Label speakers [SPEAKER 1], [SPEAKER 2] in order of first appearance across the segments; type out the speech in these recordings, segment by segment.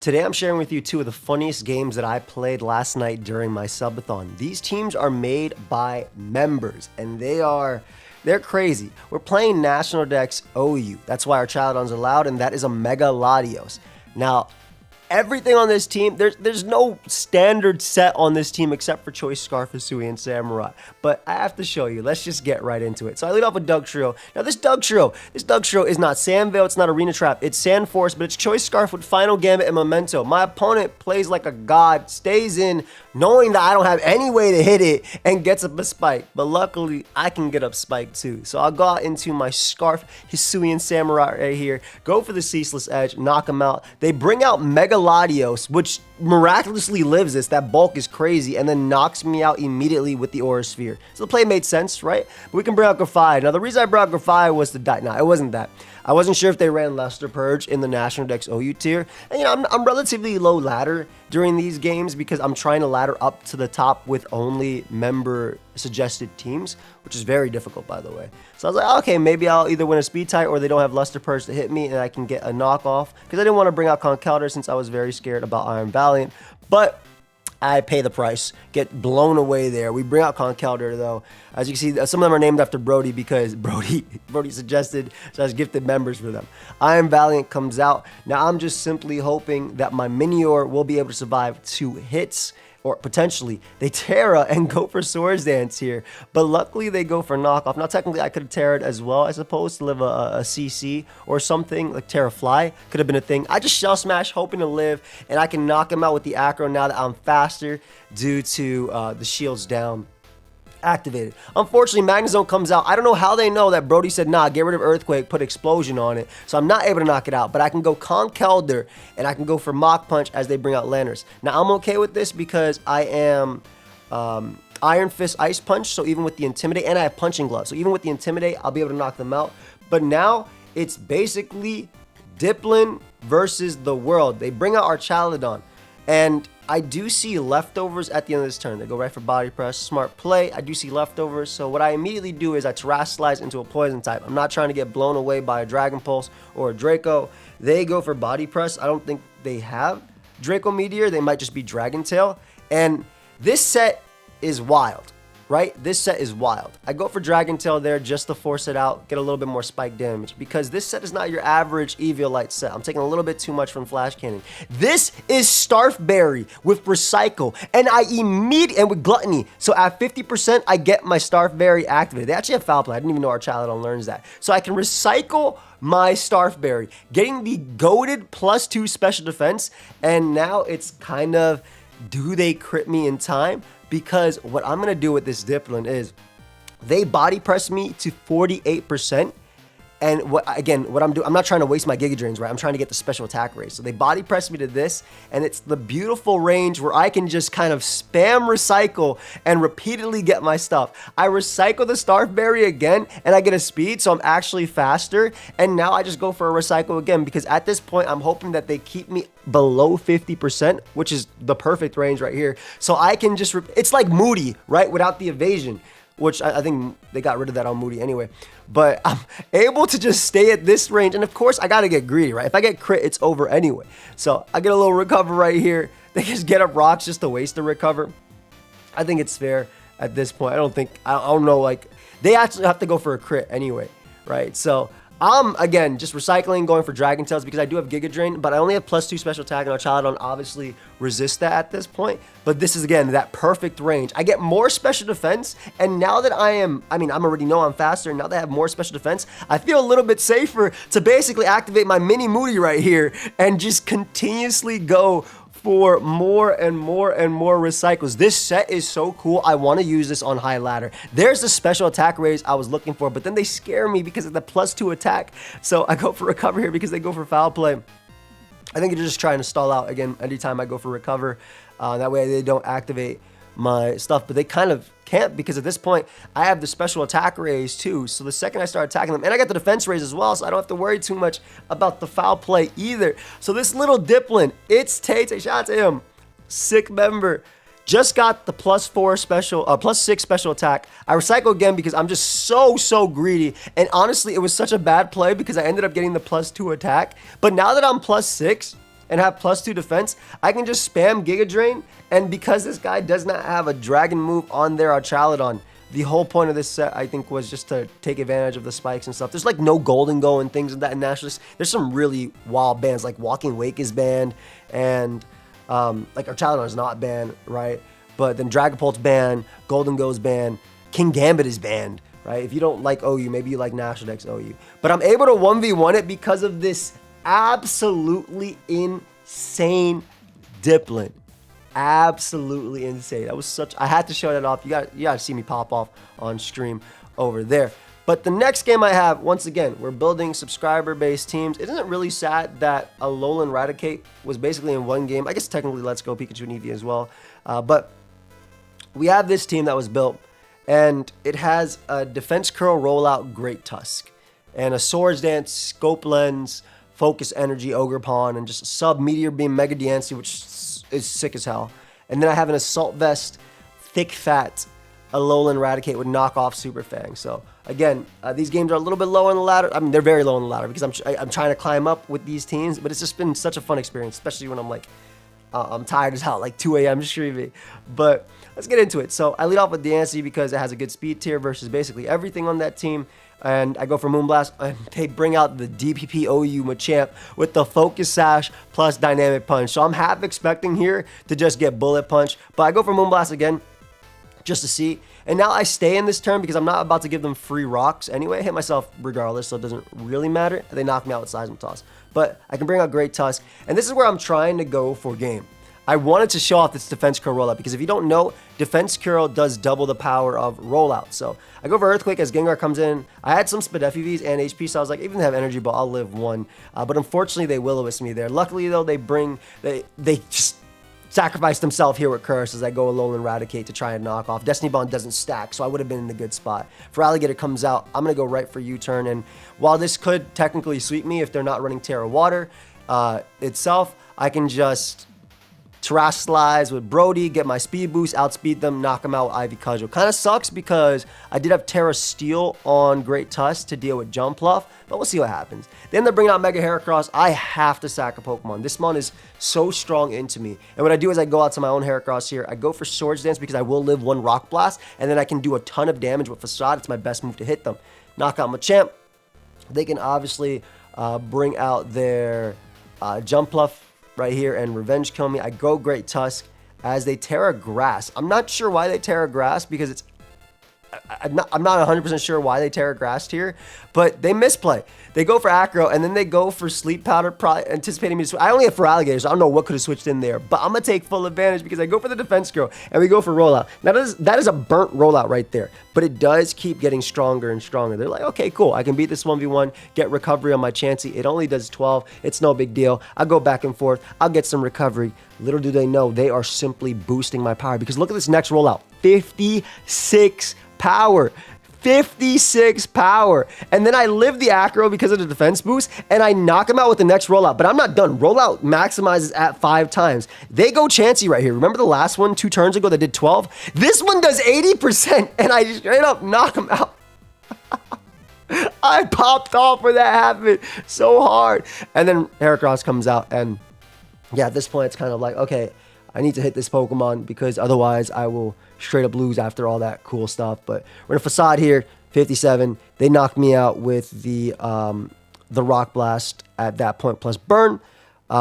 [SPEAKER 1] Today I'm sharing with you two of the funniest games that I played last night during my subathon. These teams are made by members and they're crazy. We're playing National Dex OU. That's why our Chilodons are loud, and that is a Mega Latios. Now, everything on this team, there's no standard set on this team except for Choice Scarf, Hisui, and Samurai. But I have to show you. Let's just get right into it. So I lead off with Doug Trio. Now this Doug Trio is not Sandvale, it's not Arena Trap, it's Sand Force, but it's Choice Scarf with Final Gambit and Memento. My opponent plays like a god, stays in, knowing that I don't have any way to hit it, and gets up a spike. But luckily, I can get up spike too. So I'll go out into my Scarf, Hisui, and Samurai right here, go for the Ceaseless Edge, knock them out. They bring out Mega Latios, which miraculously lives this. That bulk is crazy, and then knocks me out immediately with the Aura Sphere. So the play made sense, right? But we can bring out Grafai. Now the reason I brought Grafai was to die. No, it wasn't that. I wasn't sure if they ran Luster Purge in the National Dex OU tier. And I'm relatively low ladder during these games because I'm trying to ladder up to the top with only member suggested teams, which is very difficult, by the way. So I was like, okay, maybe I'll either win a speed tie or they don't have Luster Purge to hit me and I can get a knockoff, because I didn't want to bring out Conkeldurr since I was very scared about Iron Valiant. But I pay the price, get blown away there. We bring out Conkeldurr though. As you can see, some of them are named after Brody because Brody suggested, so I was gifted members for them. Iron Valiant comes out. Now I'm just simply hoping that my Minior will be able to survive 2 hits, or potentially they Terra and go for Swords Dance here. But luckily they go for knockoff. Now technically I could have Terra'd as well, I suppose, to live a CC or something, like Terra Fly could have been a thing. I just Shell Smash hoping to live, and I can knock him out with the Acro now that I'm faster due to the shields down activated. Unfortunately, Magnezone comes out. I don't know how they know that Brody said, nah, get rid of Earthquake, put Explosion on it. So I'm not able to knock it out, but I can go Conkeldurr and I can go for Mach Punch as they bring out Lanners. Now I'm okay with this because I am Iron Fist Ice Punch, so even with the Intimidate, and I have Punching Glove. So even with the Intimidate, I'll be able to knock them out. But now it's basically Dipplin versus the world. They bring out our Chalodon. And I do see leftovers at the end of this turn. They go right for Body Press. Smart play. I do see leftovers. So what I immediately do is I Terrasilize into a Poison type. I'm not trying to get blown away by a Dragon Pulse or a Draco. They go for Body Press. I don't think they have Draco Meteor. They might just be Dragon Tail. And this set is wild, right? This set is wild. I go for Dragon Tail there just to force it out, get a little bit more spike damage, because this set is not your average Eviolite set. I'm taking a little bit too much from Flash Cannon. This is Starf Berry with Recycle, and and with Gluttony. So at 50%, I get my Starf Berry activated. They actually have Foul Play. I didn't even know our Chalodon learns that. So I can recycle my Starf Berry, getting the goated +2 special defense, and now it's kind of, do they crit me in time? Because what I'm going to do with this Dipplin is they body press me to 48%. And what I'm doing, I'm not trying to waste my Giga Drains, right? I'm trying to get the special attack raise. So they body press me to this, and it's the beautiful range where I can just kind of spam recycle and repeatedly get my stuff. I recycle the Starf Berry again, and I get a speed, so I'm actually faster. And now I just go for a recycle again, because at this point, I'm hoping that they keep me below 50%, which is the perfect range right here. So I can just, it's like Moody, right? Without the evasion, which I think they got rid of that on Moody anyway. But I'm able to just stay at this range. And of course, I got to get greedy, right? If I get crit, it's over anyway. So I get a little recover right here. They just get up rocks just to waste the recover. I think it's fair at this point. I don't know, like, they actually have to go for a crit anyway, right? So I'm, again, just recycling, going for Dragon Tails because I do have Giga Drain, but I only have +2 special attack, and our Chalodon obviously resists that at this point. But this is, again, that perfect range. I get more special defense, and now that I'm already know I'm faster, and now that I have more special defense, I feel a little bit safer to basically activate my mini Moody right here and just continuously go for more and more and more recycles. This set is so cool. I want to use this on high ladder. There's the special attack raise I was looking for, but then they scare me because of the +2 attack. So I go for recover here because they go for foul play. I think they're just trying to stall out again anytime I go for recover. That way they don't activate my stuff, but they kind of can't, because at this point I have the special attack raise too. So the second I start attacking them, and I got the defense raise as well, so I don't have to worry too much about the foul play either. So this little Dipplin, it's Tate, shout out to him, sick member, just got the +4 special, +6 special attack. I recycle again because I'm just so greedy, and honestly it was such a bad play because I ended up getting the +2 attack. But now that I'm +6, and have +2 defense, I can just spam Giga Drain, and because this guy does not have a dragon move on their Archaludon, the whole point of this set, I think, was just to take advantage of the spikes and stuff. There's like no Golden Go and things like that in Nationalists. There's some really wild bans, like Walking Wake is banned, and like Archaludon is not banned, right? But then Dragapult's banned, Golden Go's banned, King Gambit is banned, right? If you don't like OU, maybe you like National Dex OU. But I'm able to 1v1 it because of this absolutely insane Dipplin. Absolutely insane. That was such, I had to show that off. You got to see me pop off on stream over there. But the next game I have, once again, we're building subscriber-based teams. Isn't it really sad that Alolan Raticate was basically in one game? I guess technically Let's Go Pikachu and Eevee as well. But we have this team that was built, and it has a Defense Curl rollout Great Tusk, and a Swords Dance, Scope Lens, Focus Energy, Ogerpon, and just a Sub Meteor Beam Mega Diancie, which is sick as hell. And then I have an Assault Vest, Thick Fat, Alolan Raticate with knockoff Super Fang. So again, these games are a little bit low on the ladder. I mean, they're very low on the ladder because I'm trying to climb up with these teams, but it's just been such a fun experience, especially when I'm like, I'm tired as hell, like 2 a.m. streaming. But let's get into it. So I lead off with Diancie because it has a good speed tier versus basically everything on that team. And I go for Moonblast, and they bring out the DPP OU Machamp with the Focus Sash plus Dynamic Punch. So I'm half expecting here to just get Bullet Punch, but I go for Moonblast again just to see. And now I stay in this turn because I'm not about to give them free rocks anyway. I hit myself regardless, so it doesn't really matter. They knock me out with Seismic Toss. But I can bring out Great Tusk, and this is where I'm trying to go for game. I wanted to show off this Defense Curl rollout because if you don't know, Defense Curl does double the power of rollout. So I go for Earthquake as Gengar comes in. I had some Speed FEVs and HP, so I was like, even if they have Energy Ball, I'll live one. But unfortunately, they Will-O-Wisp me there. Luckily, though, they just sacrifice themselves here with Curse as I go Alolan Raticate to try and knock off. Destiny Bond doesn't stack, so I would have been in a good spot. For Alligator comes out, I'm going to go right for U-turn. And while this could technically sweep me if they're not running Terra Water itself, I can just Terrasilize with Brody, get my speed boost, outspeed them, knock them out with Ivy Cudgel. Kind of sucks because I did have Terra Steel on Great Tusk to deal with Jumpluff, but we'll see what happens. Then they're bringing out Mega Heracross. I have to sack a Pokemon. This mon is so strong into me. And what I do is I go out to my own Heracross here. I go for Swords Dance because I will live one Rock Blast, and then I can do a ton of damage with Facade. It's my best move to hit them. Knock out Machamp. They can obviously bring out their Jumpluff right here and Revenge Kill me. I go Great Tusk as they Terra Grass. I'm not sure why they Terra Grass because it's I'm not 100% sure why they Terra Grassed here, but they misplay. They go for Acro, and then they go for Sleep Powder, probably anticipating me to switch. I only have for Alligators, so I don't know what could have switched in there, but I'm going to take full advantage because I go for the Defense Curl, and we go for Rollout. Now, that is a burnt Rollout right there, but it does keep getting stronger and stronger. They're like, okay, cool. I can beat this 1v1, get recovery on my Chansey. It only does 12. It's no big deal. I'll go back and forth. I'll get some recovery. Little do they know, they are simply boosting my power because look at this next Rollout. 56 power. 56 power. And then I live the Acro because of the defense boost, and I knock him out with the next Rollout. But I'm not done. Rollout maximizes at 5 times. They go Chansey right here. Remember the last one 2 turns ago that did 12? This one does 80%, and I straight up knock him out. I popped off when that happened so hard. And then Heracross comes out, and yeah, at this point, it's kind of like, okay, I need to hit this Pokemon because otherwise I will straight up lose after all that cool stuff. But we're in a Facade here, 57. They knocked me out with the Rock Blast at that point plus Burn,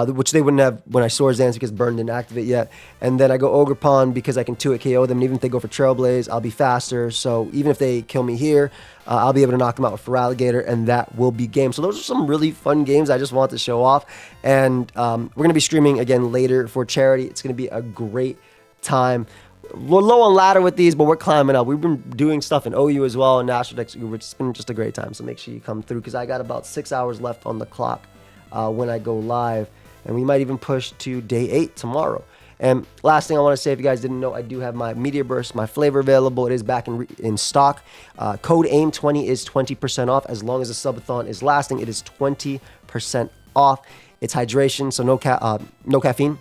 [SPEAKER 1] which they wouldn't have when I Swords Dance because Burn didn't activate yet. And then I go Ogerpon because I can 2-hit KO them. And even if they go for Trailblaze, I'll be faster. So even if they kill me here, I'll be able to knock them out with Feraligatr, and that will be game. So those are some really fun games I just want to show off. And we're going to be streaming again later for charity. It's going to be a great time. We're low on ladder with these, but we're climbing up. We've been doing stuff in OU as well, and National Dex. It's been just a great time. So make sure you come through because I got about 6 hours left on the clock when I go live. And we might even push to day 8 tomorrow. And last thing I want to say, if you guys didn't know, I do have my Meteor Burst, my flavor available. It is back in stock. Code AIM20 is 20% off. As long as the subathon is lasting, it is 20% off. It's hydration, so no caffeine,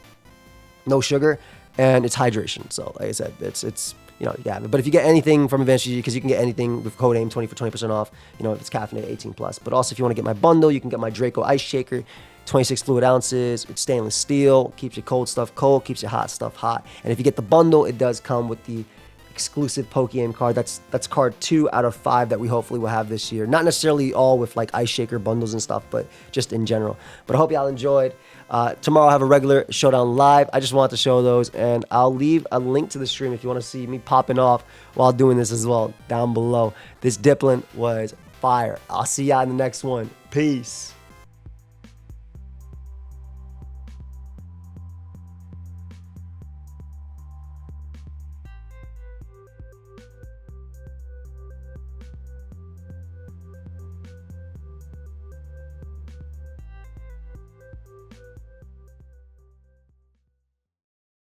[SPEAKER 1] no sugar, and it's hydration. So like I said, it's you know, yeah. But if you get anything from Advanced GG, because you can get anything with code AIM 20 for 20% off, you know, if it's caffeinated 18 plus. But also if you want to get my bundle, you can get my Draco Ice Shaker, 26 fluid ounces. It's stainless steel, keeps your cold stuff cold, keeps your hot stuff hot. And if you get the bundle, it does come with the exclusive pokeaim card. That's card 2 out of 5 that we hopefully will have this year. Not necessarily all with like Ice Shaker bundles and stuff, but just in general. But I hope y'all enjoyed. Tomorrow I'll have a regular Showdown live. I just wanted to show those, and I'll leave a link to the stream if you want to see me popping off while doing this as well down below. This Dipplin was fire. I'll see y'all in the next one. Peace.